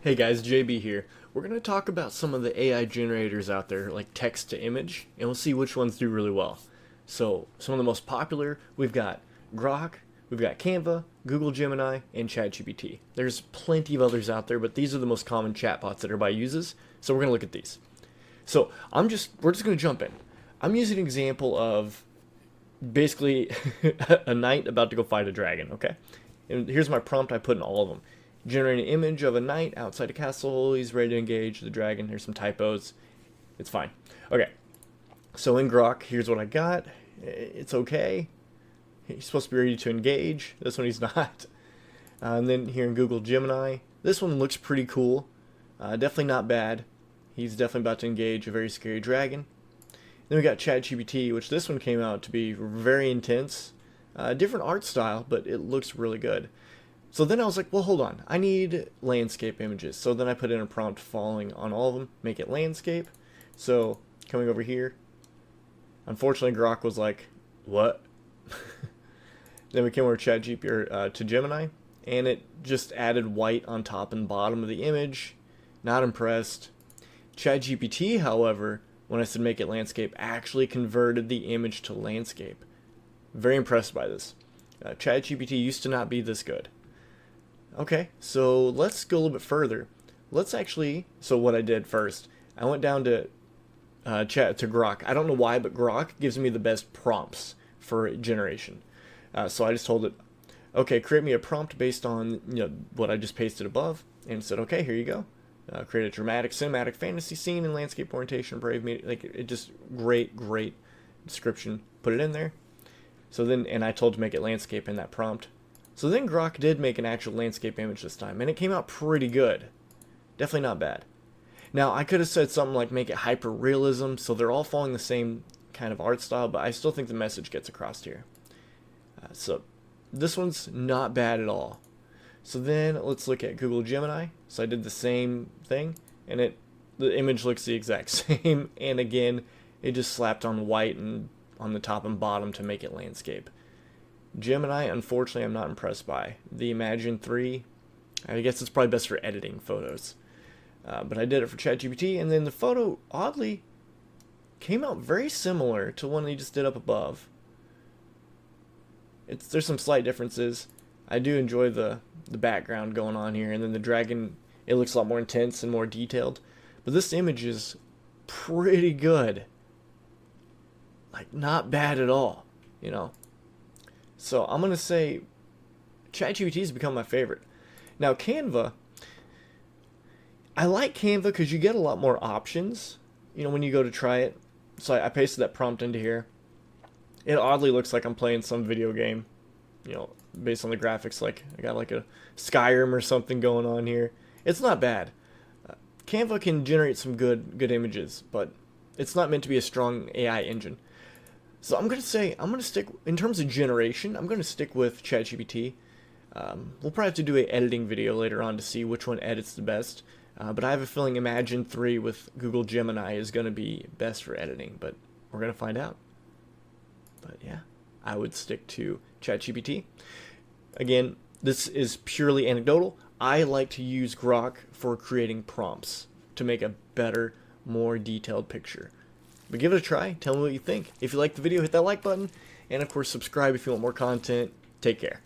Hey guys, JB here. We're going to talk about some of the AI generators out there, like text to image, and we'll see which ones do really well. So, some of the most popular, we've got Grok, we've got Canva, Google Gemini, and ChatGPT. There's plenty of others out there, but these are the most common chatbots that everybody uses, so we're going to look at these. So, we're just going to jump in. I'm using an example of basically a knight about to go fight a dragon, okay? And here's my prompt I put in all of them. Generate an image of a knight outside a castle. He's ready to engage the dragon. Here's some typos. It's fine. Okay. So in Grok, here's what I got. It's okay. He's supposed to be ready to engage. This one he's not. And then here in Google Gemini, this one looks pretty cool. Definitely not bad. He's definitely about to engage a very scary dragon. Then we got ChatGPT, which this one came out to be very intense. Different art style, but it looks really good. So then I was like, well, hold on. I need landscape images. So then I put in a prompt following on all of them, make it landscape. So coming over here, unfortunately, Grok was like, what? Then we came over to ChatGPT to Gemini, and it just added white on top and bottom of the image. Not impressed. ChatGPT, however, when I said make it landscape, actually converted the image to landscape. Very impressed by this. ChatGPT used to not be this good. Okay, so let's go a little bit further. So what I did first, I went down to Grok. I don't know why, but Grok gives me the best prompts for generation. So I just told it, okay, create me a prompt based on what I just pasted above, and said, okay, here you go. Create a dramatic, cinematic fantasy scene in landscape orientation, brave media. Like it just great description. Put it in there. So then, and I told to make it landscape in that prompt. So then Grok did make an actual landscape image this time, and it came out pretty good. Definitely not bad. Now, I could have said something like make it hyper-realism, so they're all following the same kind of art style, but I still think the message gets across here. So this one's not bad at all. So then let's look at Google Gemini. So I did the same thing, and the image looks the exact same, and again, it just slapped on white and on the top and bottom to make it landscape. Gemini, unfortunately, I'm not impressed by. The Imagen 3, I guess it's probably best for editing photos. But I did it for ChatGPT, and then the photo, oddly, came out very similar to one they just did up above. There's some slight differences. I do enjoy the background going on here, and then the dragon, it looks a lot more intense and more detailed. But this image is pretty good. Like, not bad at all, So I'm going to say ChatGPT has become my favorite. Now Canva, I like Canva because you get a lot more options, when you go to try it. So I pasted that prompt into here. It oddly looks like I'm playing some video game, based on the graphics. Like I got like a Skyrim or something going on here. It's not bad. Canva can generate some good images, but it's not meant to be a strong AI engine. So I'm going to stick, in terms of generation, I'm going to stick with ChatGPT. We'll probably have to do an editing video later on to see which one edits the best. But I have a feeling Imagen 3 with Google Gemini is going to be best for editing, but we're going to find out. But yeah, I would stick to ChatGPT. Again, this is purely anecdotal. I like to use Grok for creating prompts to make a better, more detailed picture. But give it a try. Tell me what you think. If you like the video, hit that like button. And of course, subscribe if you want more content. Take care.